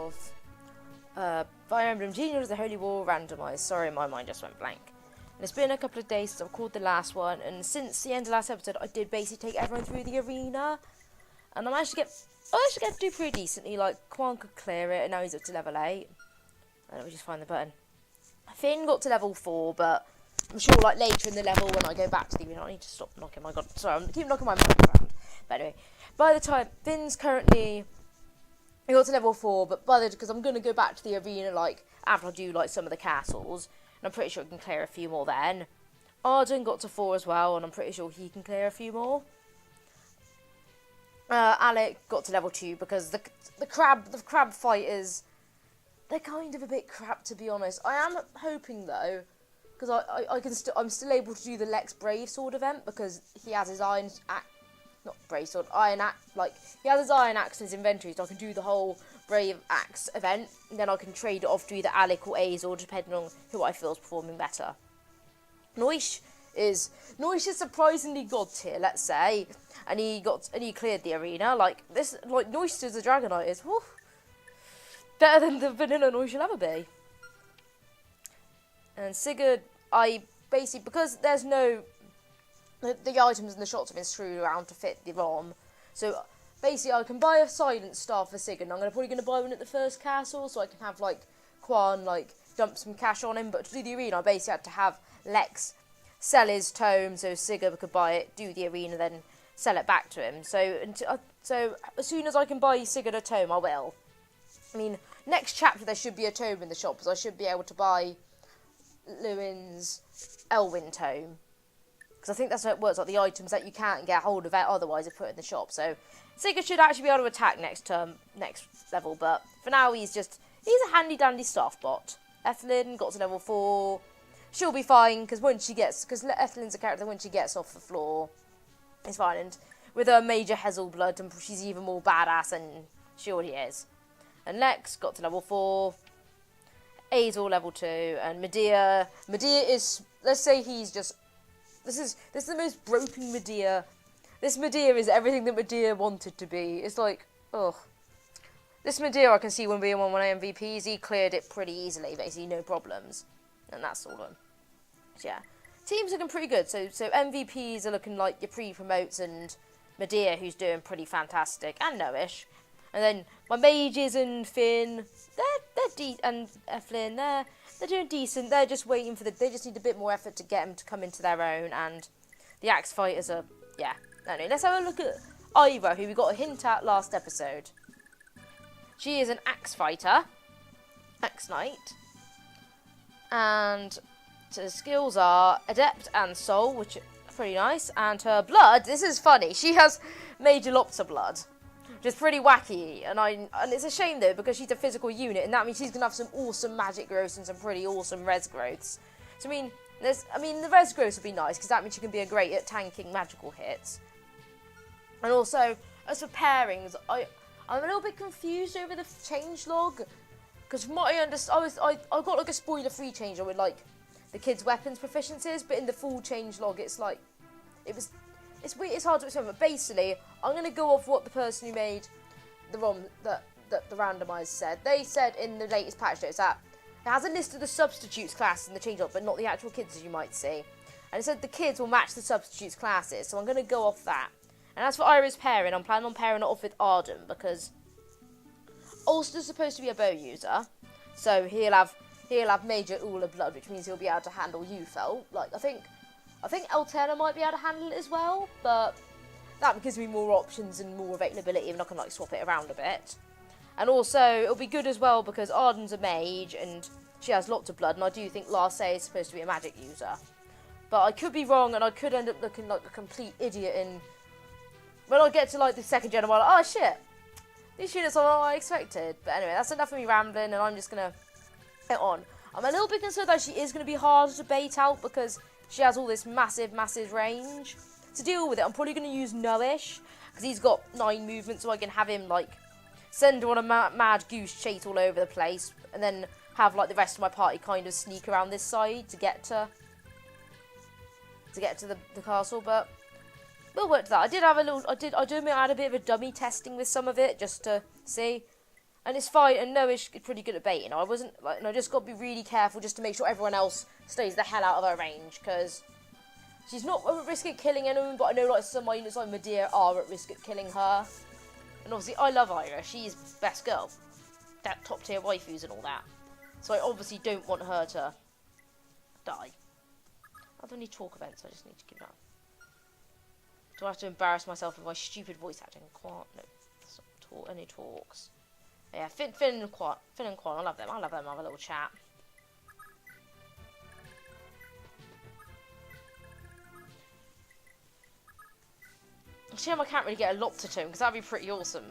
of Fire Emblem Genealogy, the Holy War Randomised. Sorry, my mind just went blank. And it's been a couple of days since I've called the last one, and since the end of last episode, I did basically take everyone through the arena, and I managed to get to do pretty decently. Like, Quan could clear it, and now he's up to level 8. Let me just find the button. Finn got to level 4, but I'm sure, like, later in the level when I go back to the arena, I need to stop knocking my god. Sorry, I keep knocking my mic around. But anyway, by the time Finn's currently, he got to level 4, but because I'm gonna go back to the arena, like, after I do like some of the castles. And I'm pretty sure I can clear a few more then. Arden got to 4 as well, and I'm pretty sure he can clear a few more. Alec got to level 2 because the crab fighters, they're kind of a bit crap, to be honest. I am hoping though, because I'm still able to do the Lex Brave Sword event because he has his iron axe in his inventory, so I can do the whole Brave Axe event, and then I can trade it off to either Alec or Azor, depending on who I feel is performing better. Noish is surprisingly god tier, let's say, and he cleared the arena. Like Noish as a Dragonite is better than the vanilla Noish will ever be. And Sigurd, I basically, because there's no the items in the shops have been screwed around to fit the ROM, so basically I can buy a silent star for Sigurd, and I'm probably going to buy one at the first castle, so I can have, like, Quan, like, dump some cash on him. But to do the arena, I basically had to have Lex sell his tome, so Sigurd could buy it, do the arena, then sell it back to him. So as soon as I can buy Sigurd a tome, I will. I mean, next chapter there should be a tome in the shop, so I should be able to buy Lewin's Elwyn tome. Because I think that's how it works, like the items that you can't get hold of it otherwise are put in the shop. So Sigurd should actually be able to attack next level, but for now he's a handy dandy staff bot. Ethelyn got to level 4. She'll be fine because Ethelyn's a character, when she gets off the floor, it's fine. And with her major Hazel blood, and she's even more badass than she already is. And Lex got to level 4. Azor level 2, and Medea is, let's say he's just, this is the most broken Medea. This Medea is everything that Medea wanted to be. It's like, ugh. This Medea I can see when being one of my MVPs, he cleared it pretty easily, basically no problems. And that's all done. So yeah, team's looking pretty good. So MVPs are looking like your pre-promotes and Medea, who's doing pretty fantastic, and Noish. And then my mages and Finn, and Eflin, they're doing decent. They're just waiting for they just need a bit more effort to get them to come into their own. And the axe fighters are, yeah. Anyway, let's have a look at Ayra, who we got a hint at last episode. She is an axe fighter, axe knight, and her skills are adept and soul, which are pretty nice. And her blood, this is funny. She has major lots of blood. Which is pretty wacky, and it's a shame though because she's a physical unit, and that means she's gonna have some awesome magic growths and some pretty awesome res growths. So the res growths would be nice because that means she can be great at tanking magical hits. And also, as for pairings, I'm a little bit confused over the changelog because from what I understand, I got like a spoiler-free changelog with like the kids' weapons proficiencies, but in the full changelog, it's like it's hard to explain, but basically, I'm going to go off what the person who made the ROM, the Randomised said. They said in the latest patch notes that it has a list of the substitutes classes in the changelog, but not the actual kids, as you might see. And it said the kids will match the substitutes classes, so I'm going to go off that. And as for Ayra's pairing, I'm planning on pairing it off with Arden, because Ulster's supposed to be a bow user, so he'll have major Ula blood, which means he'll be able to handle Ufel. Like, I think Altera might be able to handle it as well, but that gives me more options and more availability, and I can like swap it around a bit. And also, it'll be good as well because Arden's a mage and she has lots of blood, and I do think Larse is supposed to be a magic user. But I could be wrong, and I could end up looking like a complete idiot when I get to like the second gen, I'm like, oh shit, these units are not what I expected. But anyway, that's enough of me rambling, and I'm just gonna get on. I'm a little bit concerned that she is gonna be harder to bait out because she has all this massive range. To deal with it, I'm probably going to use Noish, because he's got 9 movements, so I can have him, like, send her on a mad goose chase all over the place, and then have, like, the rest of my party kind of sneak around this side to get to the castle, but we'll work to that. I had a bit of a dummy testing with some of it, just to see. And it's fine, and Noah's pretty good at baiting. I wasn't, like, and I just got to be really careful just to make sure everyone else stays the hell out of her range, because she's not at risk of killing anyone, but I know, like, some of my units like Medea are at risk of killing her. And obviously, I love Ayra. She's best girl. That top-tier waifus and all that. So I obviously don't want her to die. I don't need talk events, I just need to keep that. Do I have to embarrass myself with my stupid voice acting? No, that's not any talks. Yeah, Finn and Quan, I love them. I love them. Have a little chat. Shame I can't really get a lobster to him, because that'd be pretty awesome.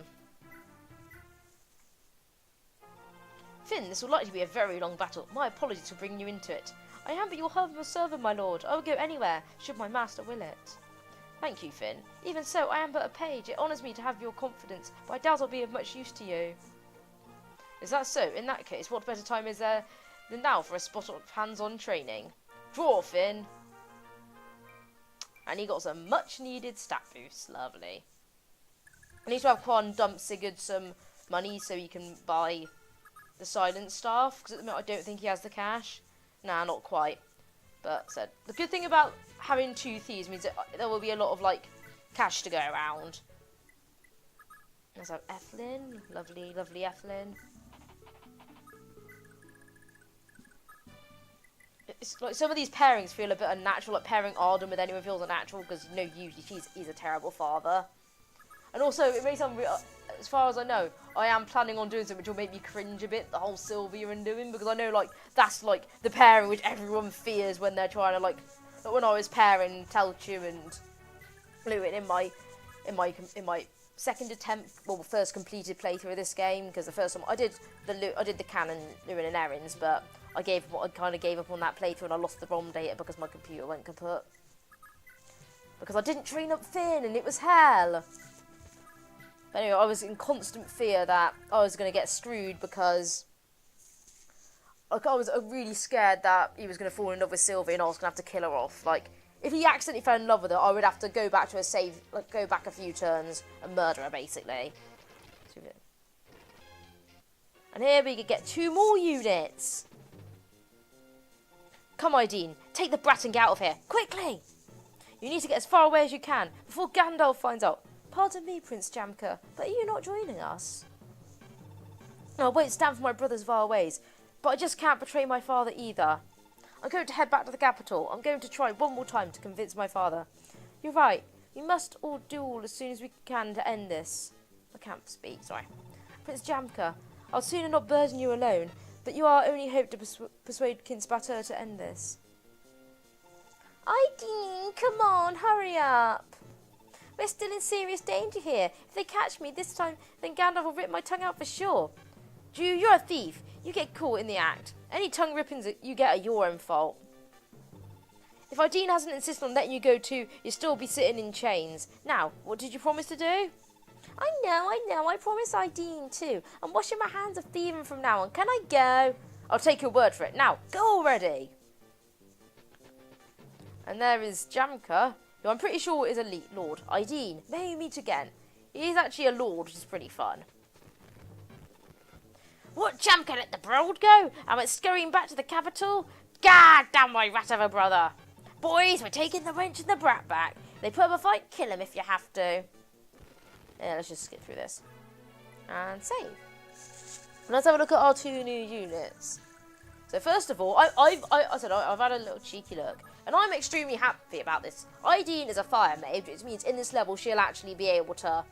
Finn, this will likely be a very long battle. My apologies for bringing you into it. I am but your humble servant, my lord. I will go anywhere, should my master will it. Thank you, Finn. Even so, I am but a page. It honours me to have your confidence, but I doubt I'll be of much use to you. Is that so? In that case, what better time is there than now for a spot of hands-on training? Draw, Finn! And he got some much-needed stat boosts. Lovely. I need to have Quan dump Sigurd some money so he can buy the silent staff, because at the moment I don't think he has the cash. Nah, not quite. But said the good thing about having 2 thieves means that there will be a lot of, like, cash to go around. Let's have Ethelyn. Lovely, lovely Ethelyn. It's like some of these pairings feel a bit unnatural. Like pairing Arden with anyone feels unnatural because, you know, usually he's a terrible father. And also, it may sound, as far as I know, I am planning on doing something which will make me cringe a bit, the whole Sylvia and doing, because I know, like, that's, like, the pairing which everyone fears when they're trying to, like when I was pairing Telchu and Lewin in my second attempt, well, first completed playthrough of this game, because the first time I did the canon Lewin and Erin's, but I kind of gave up on that playthrough and I lost the ROM data because my computer went kaput. Because I didn't train up Finn and it was hell. But anyway, I was in constant fear that I was going to get screwed because like, I was really scared that he was going to fall in love with Sylvie and I was going to have to kill her off. Like, if he accidentally fell in love with her, I would have to go back to a save, like go back a few turns and murder her, basically. And here we could get 2 more units. Come, Ideen, take the brat and get out of here, quickly! You need to get as far away as you can, before Gandalf finds out. Pardon me, Prince Jamka, but are you not joining us? No, I won't stand for my brother's vile ways, but I just can't betray my father either. I'm going to head back to the capital. I'm going to try one more time to convince my father. You're right, we must all do all as soon as we can to end this. I can't speak, sorry. Prince Jamka, I'll sooner not burden you alone, but you are our only hope to persuade Kinspater to end this. Ideen, come on, hurry up. We're still in serious danger here. If they catch me this time, then Gandalf will rip my tongue out for sure. Jew, you're a thief. You get caught in the act. Any tongue rippings that you get are your own fault. If Ideen hasn't insisted on letting you go too, you'll still be sitting in chains. Now, what did you promise to do? I know. I promised Ideen too. I'm washing my hands of thieving from now on. Can I go? I'll take your word for it. Now, go already. And there is Jamka, who I'm pretty sure is a lord. Ideen, may we meet again. He is actually a lord, which is pretty fun. What, Jamka let the broad go? And went scurrying back to the capital? Gad damn my rat of a brother. Boys, we're taking the wench and the brat back. They put up a fight, kill him if you have to. Yeah, let's just skip through this. And save. Let's have a look at our 2 new units. So first of all, I've had a little cheeky look. And I'm extremely happy about this. Ideen is a fire mage, which means in this level she'll actually be able to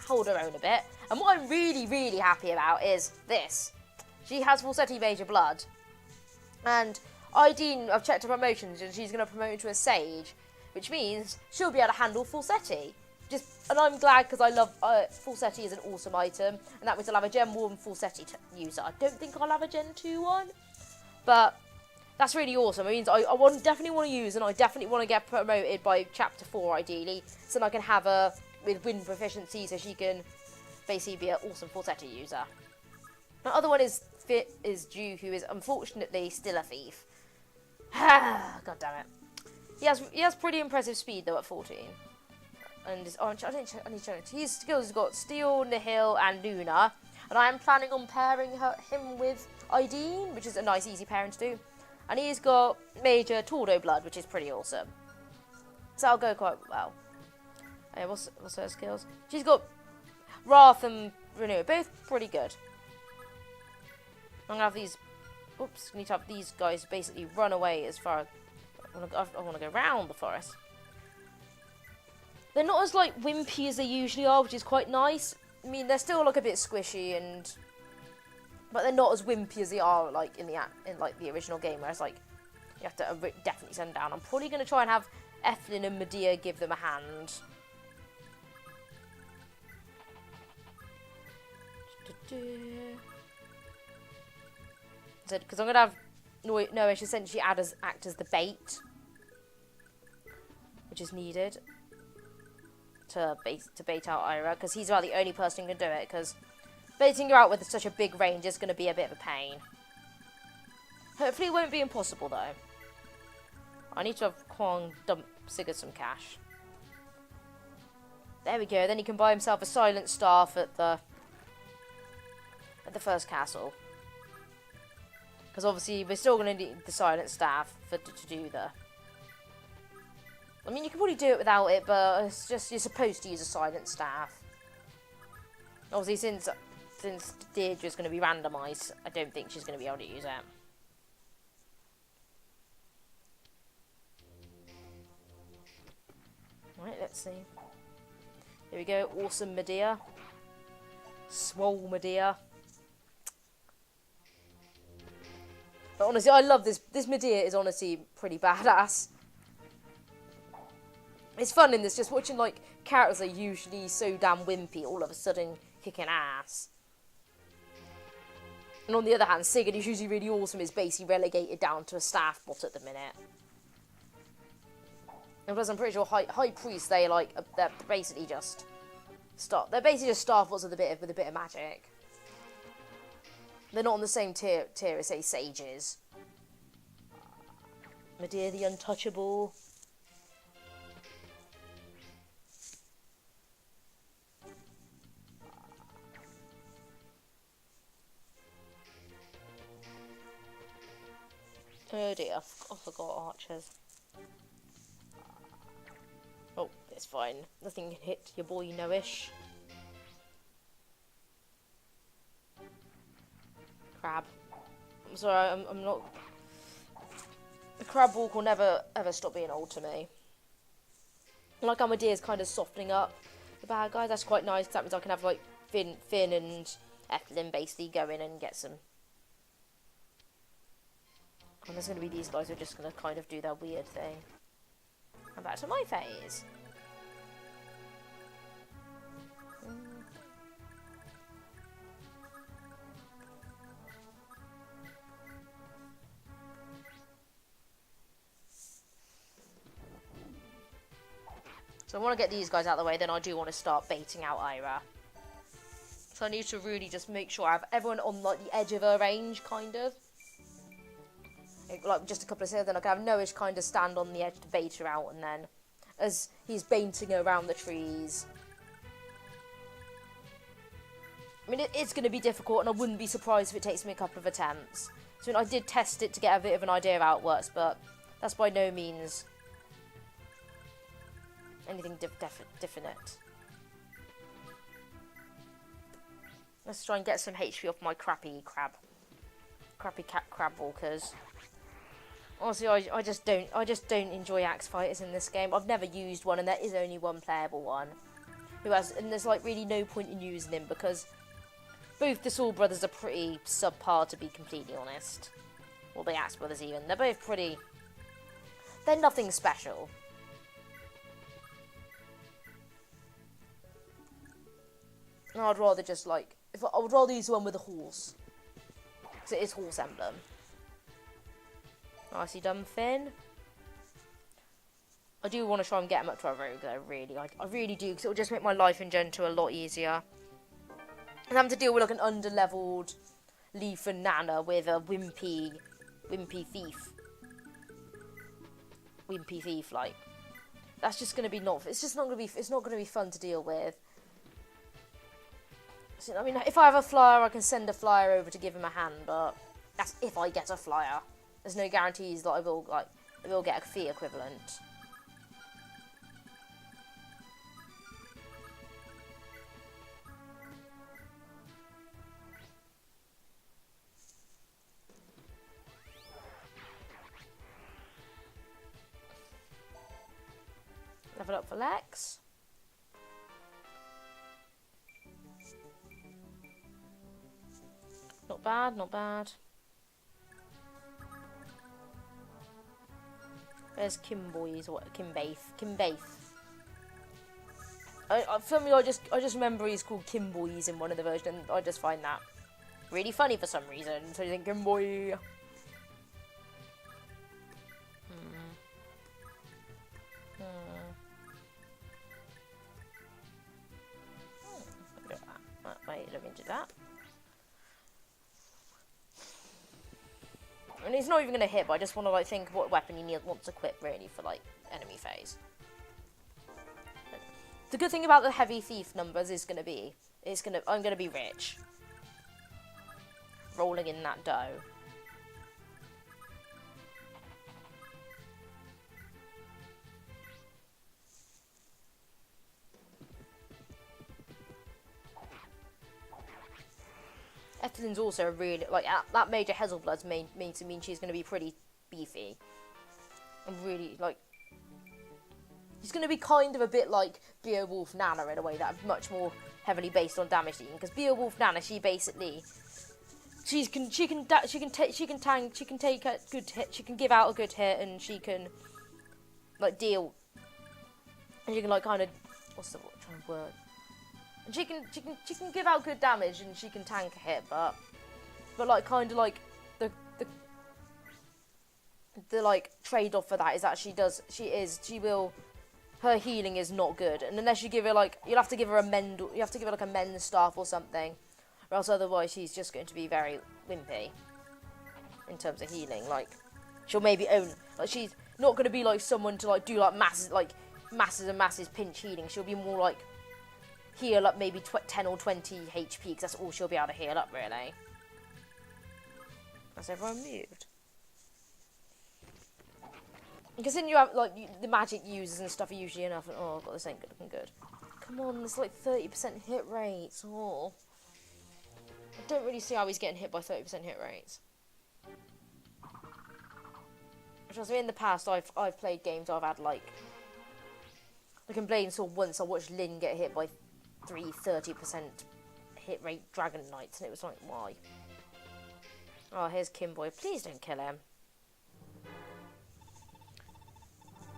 hold her own a bit. And what I'm really, really happy about is this. She has Falsetti Major Blood. And Ideen, I've checked her promotions, and she's going to promote into a Sage, which means she'll be able to handle Falsetti. And I'm glad because I love Falsetti is an awesome item, and that means I'll have a Gen 1 Falsetti user. I don't think I'll have a Gen 2 one, but that's really awesome. It means I definitely want to use, and I definitely want to get promoted by Chapter 4 ideally, so that I can have her with wind proficiency, so she can basically be an awesome Falsetti user. The other one is Jew, who is unfortunately still a thief. God damn it. He has pretty impressive speed though at 14. And his skills has got Steel, Nihil, and Luna. And I am planning on pairing him with Ideen, which is a nice, easy pairing to do. And he's got Major Tordo Blood, which is pretty awesome. So I'll go quite well. Hey, what's her skills? She's got Wrath and Renew, both pretty good. I'm gonna have these. Oops, I need to have these guys basically run away as far as I want to go round the forest. They're not as like wimpy as they usually are, which is quite nice. I mean, they're still like a bit squishy but they're not as wimpy as they are like in the original game, where it's like you have to definitely send down. I'm probably gonna try and have Eflin and Medea give them a hand. Because I'm gonna have Noish essentially act as the bait, which is needed to bait out Ayra, because he's about the only person who can do it. Because baiting her out with such a big range is going to be a bit of a pain. Hopefully, it won't be impossible though. I need to have Kwong dump Sigurd some cash. There we go. Then he can buy himself a silent staff at the first castle. Because obviously we're still going to need the silent staff to do the... I mean, you can probably do it without it, but it's just you're supposed to use a silent staff. Obviously, since Deirdre's going to be randomised, I don't think she's going to be able to use it. Right, let's see. Here we go. Awesome Medea. Swole Medea. But honestly, I love this. This Medea is honestly pretty badass. It's fun in this, just watching like characters that are usually so damn wimpy all of a sudden kicking ass. And on the other hand, Sigurd, who's usually really awesome, is basically relegated down to a staff bot at the minute. And plus, I'm pretty sure High Priest, they're basically just staff bots with a bit of magic. They're not on the same tier as, say, Sages. Medea the Untouchable. Oh dear, I forgot archers. Oh, it's fine. Nothing can hit your boy Noish. Crab. I'm sorry, I'm not... The crab walk will never ever stop being old to me. Like how Medea's kind of softening up the bad guys. That's quite nice, 'cause that means I can have like Finn and Eflin basically go in and get some. And there's going to be these guys who are just going to kind of do their weird thing. And back to my phase. So I want to get these guys out of the way, then I do want to start baiting out Ayra. So I need to really just make sure I have everyone on like the edge of her range, kind of. Like just a couple of seconds, then I can have Noish kind of stand on the edge to bait her out, and then as he's baiting her around the trees. I mean, it's going to be difficult, and I wouldn't be surprised if it takes me a couple of attempts. So I did test it to get a bit of an idea of how it works, but that's by no means anything definite. Let's try and get some HP off my crappy crab walkers. Honestly, I just don't enjoy axe fighters in this game. I've never used one, and there is only one playable one. And there's like really no point in using him because both the Sword Brothers are pretty subpar, to be completely honest. Or the Axe Brothers even. They're both pretty... They're nothing special. And I'd rather just like... I would rather use one with a horse. Because it is horse emblem. Nicely done, Finn. I do want to try and get him up to a rogue, though, really. I really do, because it will just make my life in Gen 2 a lot easier. And having to deal with like an under-leveled Leaf and Nana with a wimpy thief. Wimpy thief, like. That's just going to be it's not going to be fun to deal with. So, I mean, if I have a flyer, I can send a flyer over to give him a hand, but that's if I get a flyer. There's no guarantees that I will get a fee equivalent. Level up for Lex. Not bad, not bad. There's Kimboy's or Kimbaith. For me, I just remember he's called Kimboy's in one of the versions, and I just find that really funny for some reason. So you think Kimboy. Wait, let me do that. And he's not even going to hit, but I just want to like think what weapon he wants to equip really for like enemy phase. The good thing about the heavy thief numbers is I'm going to be rich. Rolling in that dough. Ethelyn's also really, like, that Major Hazelblood's mean she's going to be pretty beefy. And really, like, she's going to be kind of a bit like Beowulf Nana in a way that's much more heavily based on damage dealing. Because Beowulf Nana, she basically, she can take a good hit, she can give out a good hit, and she can, like, deal, and she can, like, kind of, what's the word? And she can give out good damage, and she can tank a hit, but like kind of like the like trade off for that is that her healing is not good, and unless you give her like you have to give her like a mend's staff or something, or else otherwise she's just going to be very wimpy in terms of healing. Like she'll maybe she's not going to be like someone to like do like masses pinch healing. She'll be more like heal up maybe 10 or 20 HP, because that's all she'll be able to heal up, really. Has everyone moved? Because then you have, like, the magic users and stuff are usually enough, and oh god, this ain't looking good. Come on, there's like 30% hit rates. Oh. I don't really see how he's getting hit by 30% hit rates. Trust me, in the past, I've played games I've had, like in Blade and Sword once, I watched Lynn get hit by 30% hit rate Dragon Knights, and it was like, why? Oh, here's Kimboy. Please don't kill him.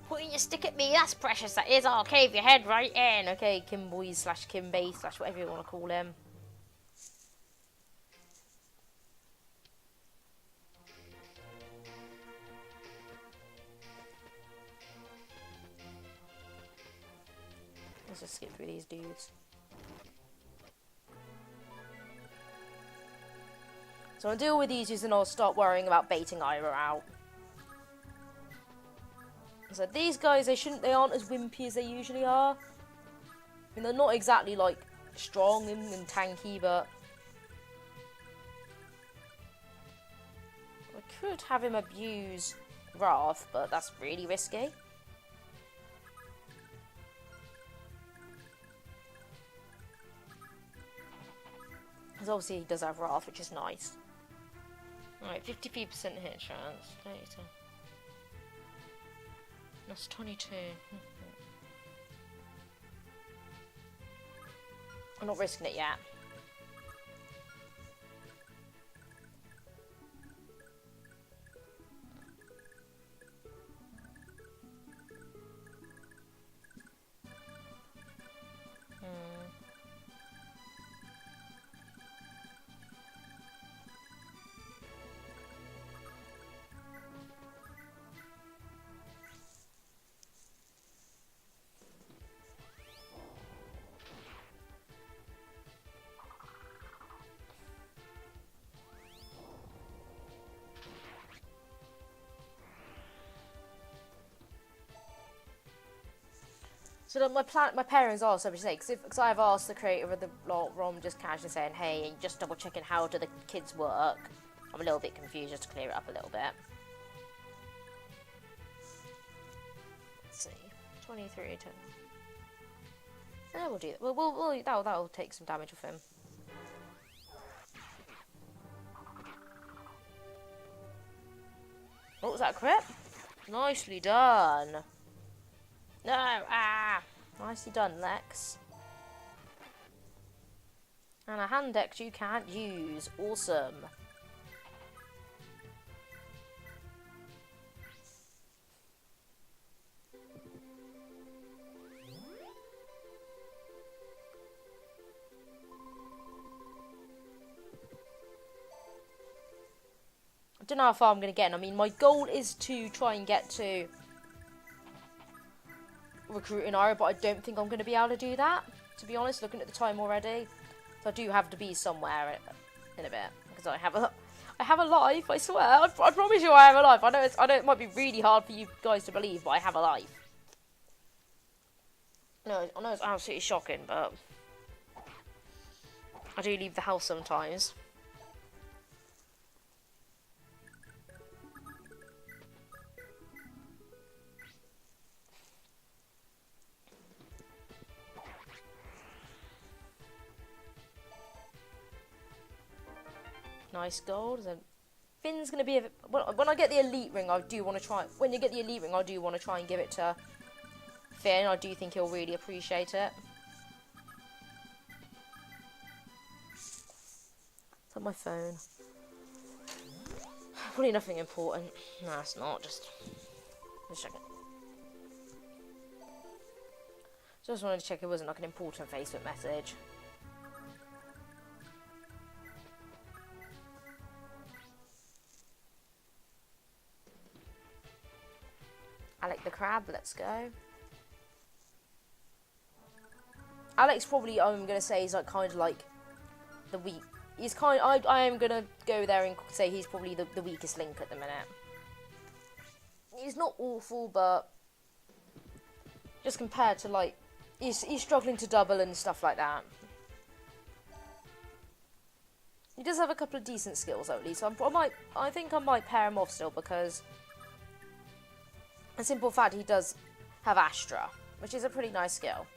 Putting your stick at me, that's precious, that is. I'll cave your head right in. Okay, Kimboy / Kimbay / whatever you want to call him. Let's just skip through these dudes. So I'll deal with these and I'll start worrying about baiting Ayra out. So these guys, they aren't as wimpy as they usually are. I mean, they're not exactly like strong and tanky, but I could have him abuse Wrath, but that's really risky. Because obviously he does have Wrath, which is nice. Alright, 53% hit chance. 32. That's 22. I'm not risking it yet. So my parents asked, so say, because I've asked the creator of the ROM just casually saying, hey, just double checking how do the kids work. I'm a little bit confused, just to clear it up a little bit. Let's see, 23, 10. Yeah, we'll do that. That'll take some damage off him. Oh, was that a crit? Nicely done. No, nicely done, Lex. And a hand deck you can't use. Awesome. I don't know how far I'm going to get. I mean, my goal is to try and get to recruiting Ayra, but I don't think I'm going to be able to do that, to be honest, looking at the time already. So I do have to be somewhere in a bit, because I have a life, I swear. I promise you I have a life. I know it might be really hard for you guys to believe, but I have a life. No, I know it's absolutely shocking, but I do leave the house sometimes. Nice gold. Then Finn's gonna be when I get the elite ring. I do want to try. When you get the elite ring, I do want to try and give it to Finn. I do think he'll really appreciate it. It's on my phone. Probably nothing important. No, it's not. Just checking. Just wanted to check it wasn't like an important Facebook message. Alec the crab, let's go. Alex probably, I'm gonna say, is like kind of like the weak. He's kind. I am gonna go there and say he's probably the weakest link at the minute. He's not awful, but just compared to like, he's struggling to double and stuff like that. He does have a couple of decent skills at least. So I think I might pair him off still because. A simple fact, he does have Astra, which is a pretty nice skill.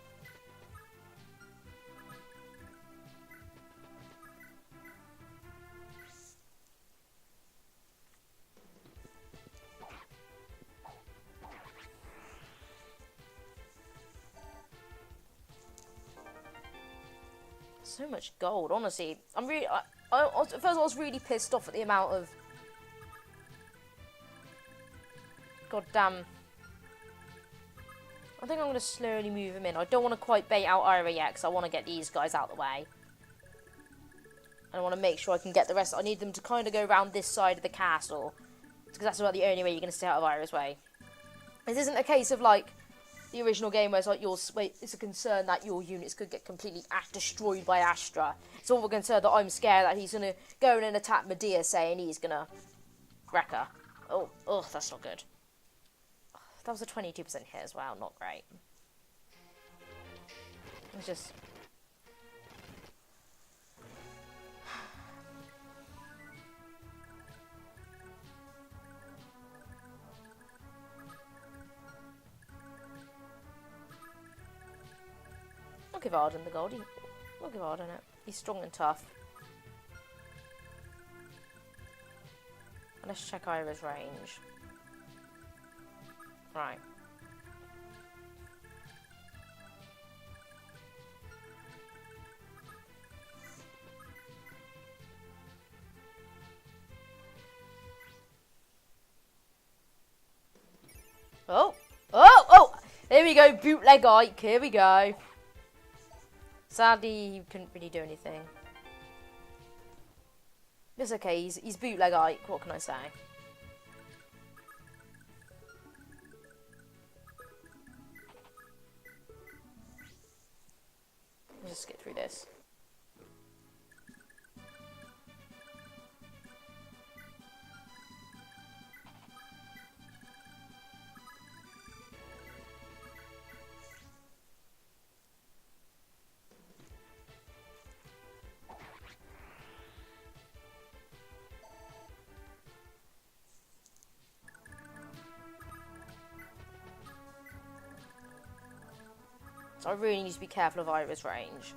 So much gold, honestly. I'm really. At first, I was really pissed off at the amount of. God damn. I think I'm going to slowly move him in. I don't want to quite bait out Ayra yet, because I want to get these guys out of the way. And I want to make sure I can get the rest. I need them to kind of go around this side of the castle. Because that's about the only way you're going to stay out of Ayra's way. This isn't a case of, like, the original game where it's like it's a concern that your units could get completely destroyed by Astra. It's all a concern that I'm scared that he's going to go in and attack Medea, saying he's going to wreck her. Oh, that's not good. That was a 22% hit as well, not great. It's just... I'll give Arden the gold. I'll give Arden it. He's strong and tough. And let's check Ayra's range. Right. Oh! Here we go, bootleg Ike. Here we go. Sadly, he couldn't really do anything. It's okay. He's bootleg Ike. What can I say? Let's just get through this. So I really need to be careful of Ayra's range.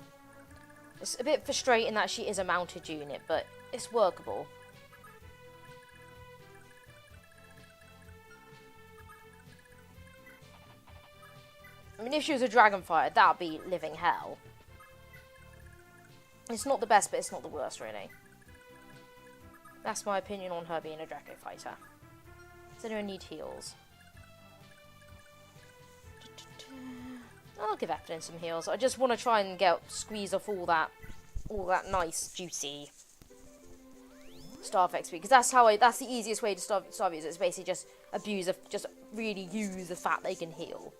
It's a bit frustrating that she is a mounted unit, but it's workable. I mean, if she was a Dragonfire, that'd be living hell. It's not the best, but it's not the worst, really. That's my opinion on her being a Draco fighter. Does anyone need heals? I'll give Evelyn some heals. I just want to try and squeeze off all that nice, juicy Starve XP, because that's the easiest way to starve users. It's basically just just really use the fact they can heal.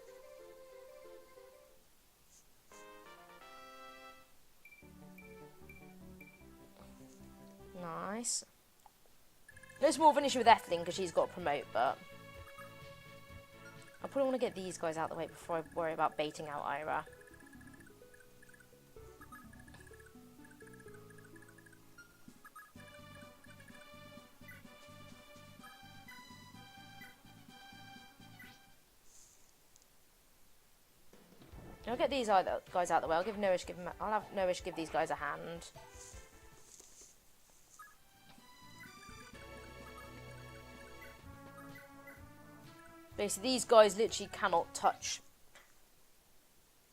Nice. There's more of an issue with Evelyn because she's got to promote, but I probably want to get these guys out of the way before I worry about baiting out Ayra. I'll get these guys out of the way. I'll have Nourish give these guys a hand. Basically, these guys literally cannot touch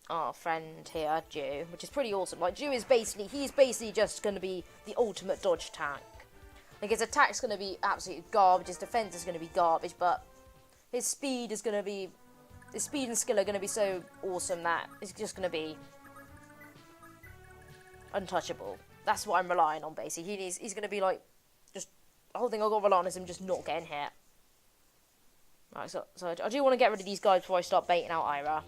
our friend here, Jew, which is pretty awesome. Like, Jew is he's basically just going to be the ultimate dodge tank. Like, his attack's going to be absolutely garbage, his defense is going to be garbage, but his speed and skill are going to be so awesome that it's just going to be untouchable. That's what I'm relying on, basically. He's going to be like, just, the whole thing I've got to rely on is him just not getting hit. Right, so I do want to get rid of these guys before I start baiting out Ayra.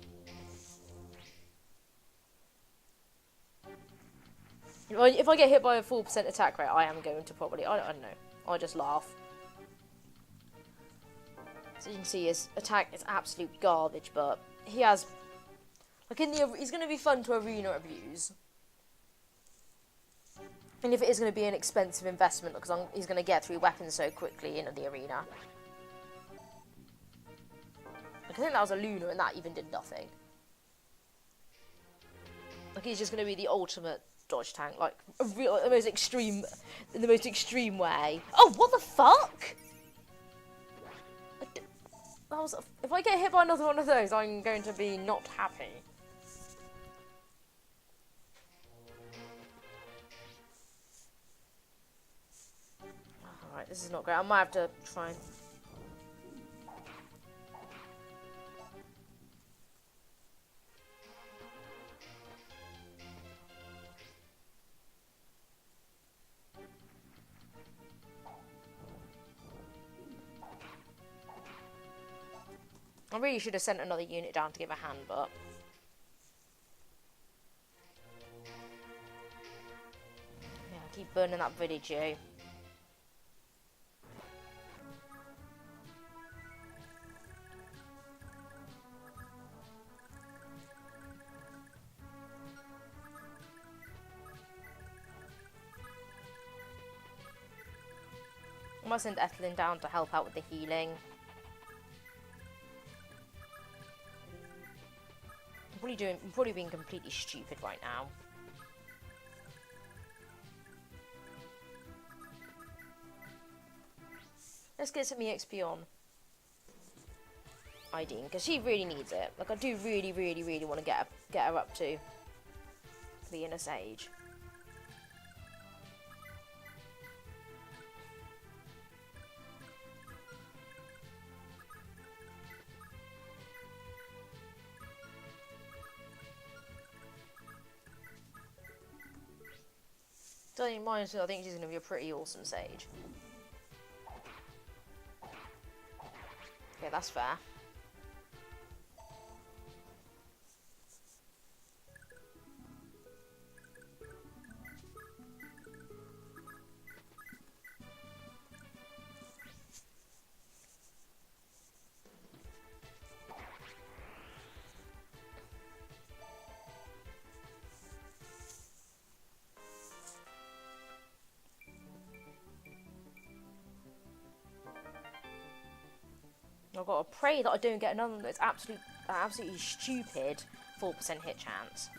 If I get hit by a 4% attack rate, I am going to probably, I don't know, I'll just laugh. So you can see his attack is absolute garbage, but he has, like he's going to be fun to arena abuse. And if it is going to be an expensive investment, because he's going to get through weapons so quickly into the arena. I think that was a Luna, and that even did nothing. Like, he's just going to be the ultimate dodge tank, like in the most extreme way. Oh, what the fuck? If I get hit by another one of those, I'm going to be not happy. Alright, this is not great. I might have to try and... I really should have sent another unit down to give a hand, but... yeah, keep burning that village, you. I might send Ethelyn down to help out with the healing. I'm probably being completely stupid right now. Let's get some EXP on Ideen, because she really needs it. Like, I do really, really, really want to get her up to the inner sage. Don't mind, so I think she's going to be a pretty awesome sage. Okay, that's fair. I've got to pray that I don't get another one that's absolutely stupid 4% hit chance.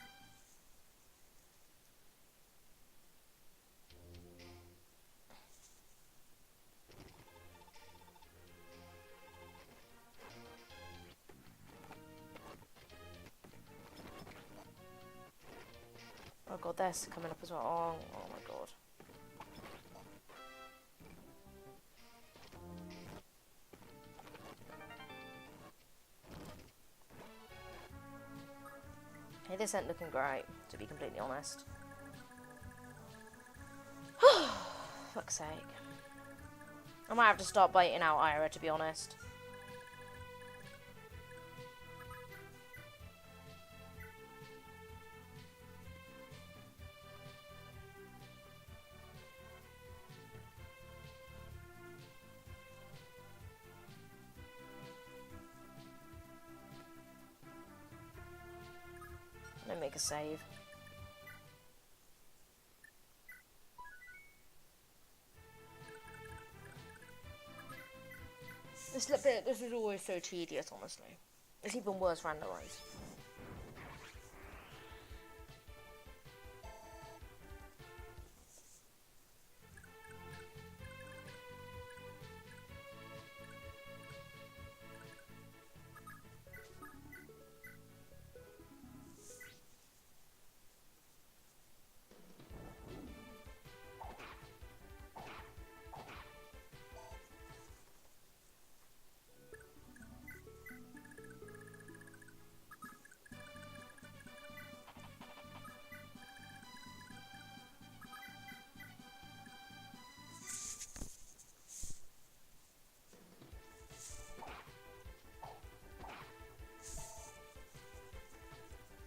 Oh god, there's coming up as well. Oh my god. Okay, this ain't looking great, to be completely honest. Fuck's sake. I might have to start biting out Ayra, to be honest. Let me make a save. This is always so tedious, honestly. It's even worse randomized.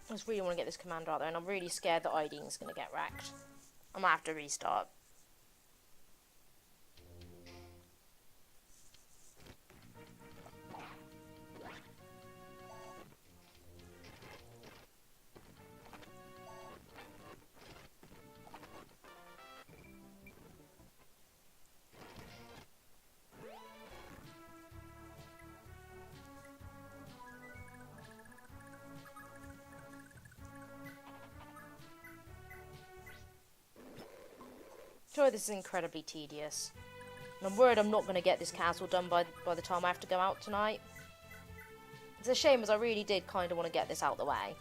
I just really want to get this commander out there, and I'm really scared that IDing's going to get wrecked. I might have to restart. Sorry, this is incredibly tedious. And I'm worried I'm not going to get this castle done by the time I have to go out tonight. It's a shame, as I really did kind of want to get this out of the way.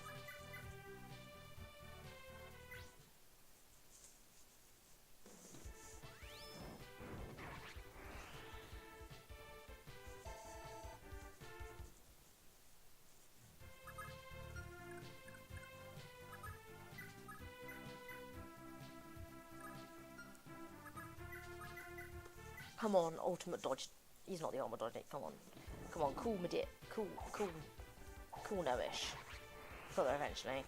Come on, ultimate dodge. He's not the ultimate dodge. Come on. Come on, cool Medit. Cool no-ish. Got there eventually.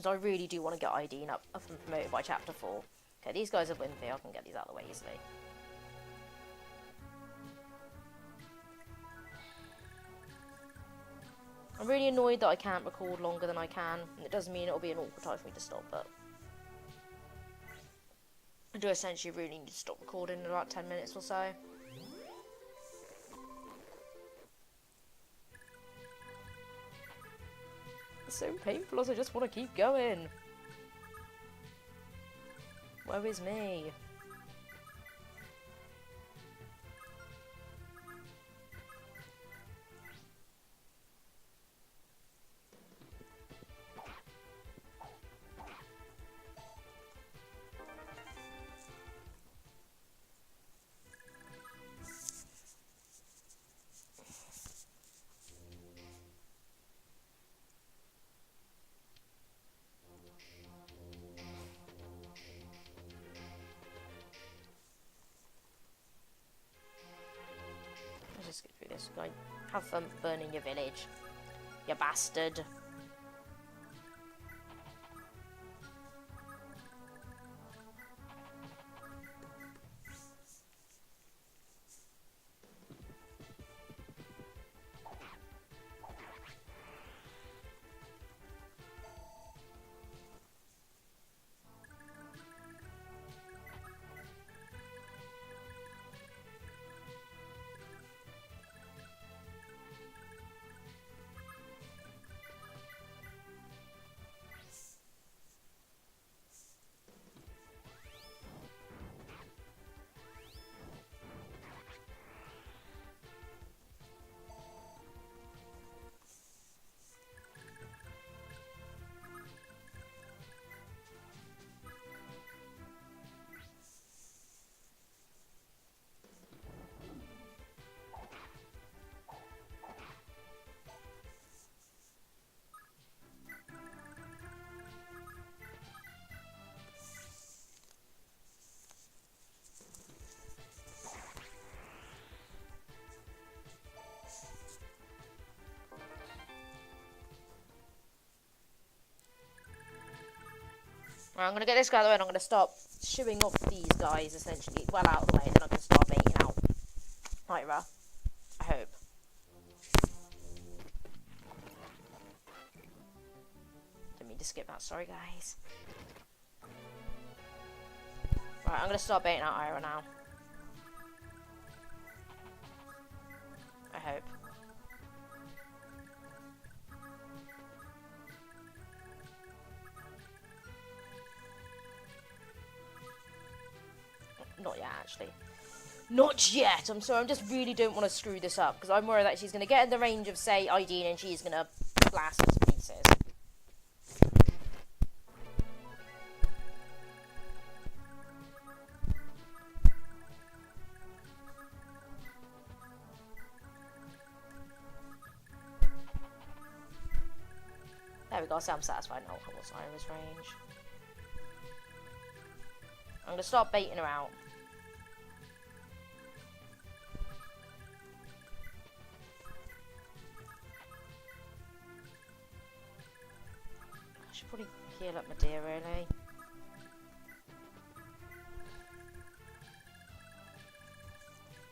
I really do want to get ID up and promoted by chapter 4. Okay, these guys are wimpy. I can get these out of the way easily. I'm really annoyed that I can't record longer than I can, and it does mean it'll be an awkward time for me to stop, but I do essentially really need to stop recording in about 10 minutes or so. It's so painful as I just want to keep going. Woe is me. Let's get through this guy. Have fun burning your village, you bastard. Right, I'm going to get this guy out of the way and I'm going to start shooing off these guys, essentially, well out of the way, and then I'm going to start baiting out Ayra. I hope. Didn't mean to skip that, sorry guys. Right, I'm going to start baiting out Ayra now. I hope. Not yet, actually. Not yet! I'm sorry, I just really don't want to screw this up, because I'm worried that she's going to get in the range of, say, Ideen, and she's going to blast us to pieces. There we go, so I'm satisfied now what's Ayra's range. I'm going to start baiting her out. I should probably heal up my deer, really.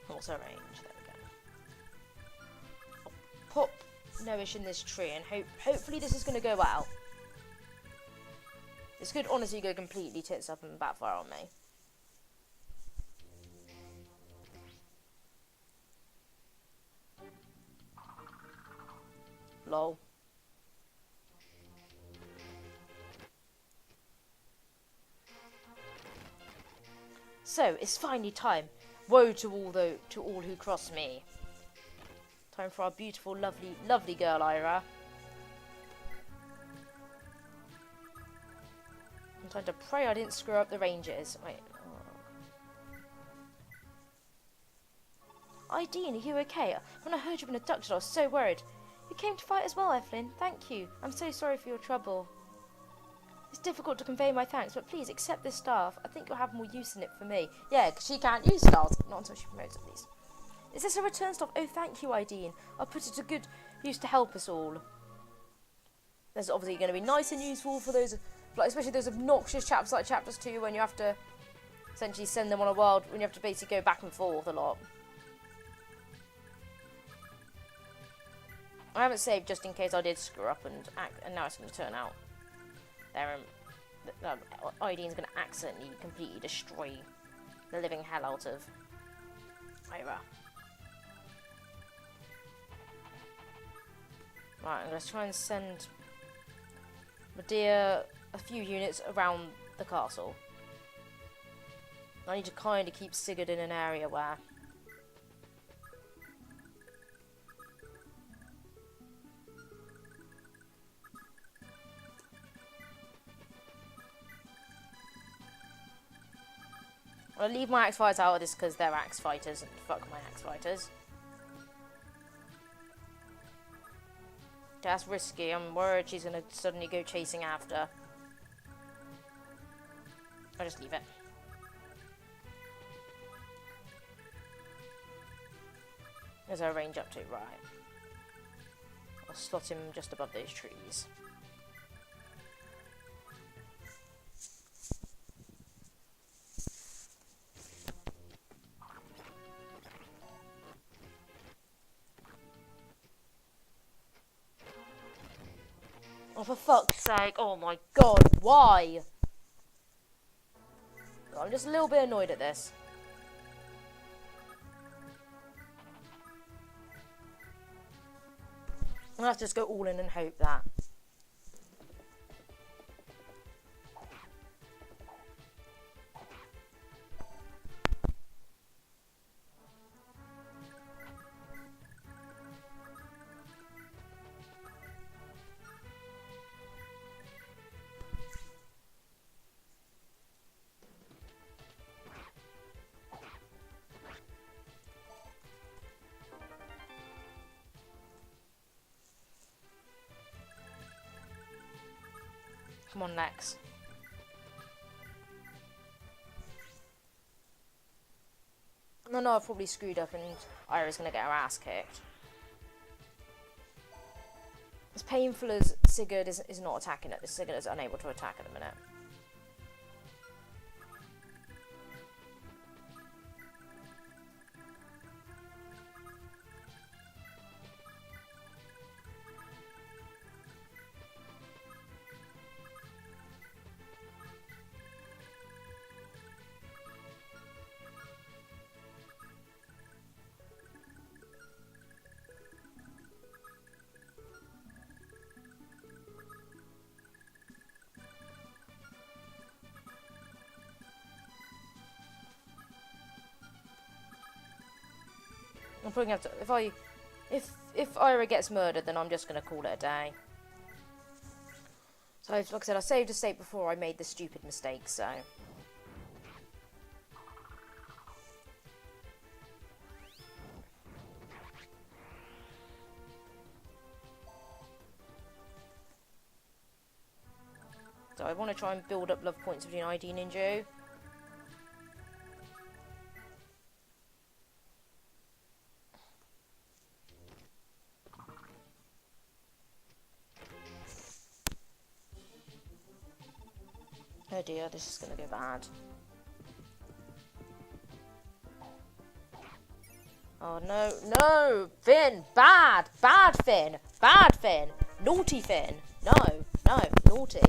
What's her range? There we go. I'll pop Noish in this tree, and hopefully this is going to go well. This could honestly go completely tits up and backfire on me. Lol. So, it's finally time. Woe to all who cross me. Time for our beautiful, lovely girl, Ayra. I'm trying to pray I didn't screw up the ranges. Wait. Oh. Ideen, are you okay? When I heard you been abducted, I was so worried. You came to fight as well, Evelyn. Thank you. I'm so sorry for your trouble. It's difficult to convey my thanks, but please accept this staff. I think you'll have more use in it for me. Yeah, because she can't use staff. Not until she promotes, at least. Is this a return staff? Oh, thank you, Ideen. I'll put it to good use to help us all. There's obviously going to be nice and useful for those, like especially those obnoxious chapters like chapters 2, when you have to essentially send them on a world, when you have to basically go back and forth a lot. I haven't saved just in case I did screw up, and now it's going to turn out there. Ideen's going to accidentally completely destroy the living hell out of Ayra. Right, I'm going to try and send Medea a few units around the castle. I need to kind of keep Sigurd in an area where I'll leave my axe fighters out of this because they're axe fighters, and fuck my axe fighters. That's risky. I'm worried she's going to suddenly go chasing after. I'll just leave it. There's our range up to, right. I'll slot him just above those trees. Oh, for fuck's sake. Oh my god, why? I'm just a little bit annoyed at this. I'm gonna have to just go all in and hope that. Come on, Lex. No, I've probably screwed up and Ayra's going to get her ass kicked. As painful as Sigurd is not attacking it, Sigurd is unable to attack at the minute. probably going to have to... If Ayra gets murdered, then I'm just going to call it a day. So, like I said, I saved a state before I made this stupid mistake, so... So I want to try and build up love points between ID and Ninja. Oh dear, this is going to go bad. Oh no, no! Finn! Bad! Bad Finn! Bad Finn! Naughty Finn! No, no, naughty.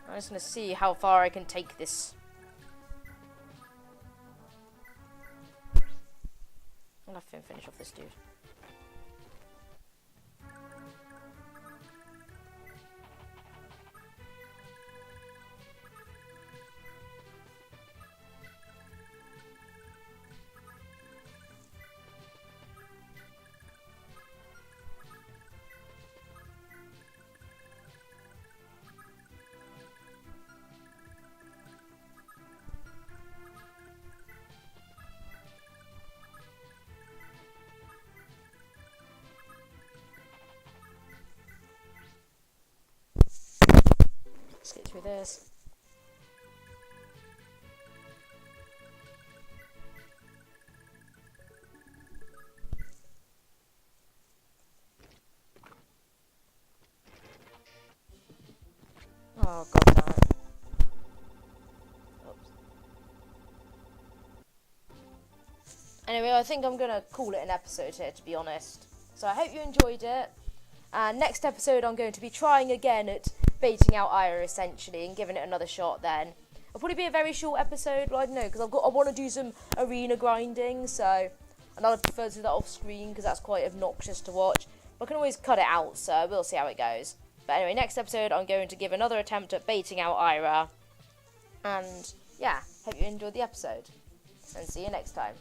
I'm just going to see how far I can take this. I'll have Finn finish off this dude. Let's get through this. Oh, god damn it. Oops. Anyway, I think I'm going to call it an episode here, to be honest. So I hope you enjoyed it. And next episode, I'm going to be trying again at baiting out Ayra, essentially, and giving it another shot then. It'll probably be a very short episode, well, I don't know, because I want to do some arena grinding, so... And I prefer to do that off screen, because that's quite obnoxious to watch. But I can always cut it out, so we'll see how it goes. But anyway, next episode, I'm going to give another attempt at baiting out Ayra. And, yeah, hope you enjoyed the episode. And see you next time.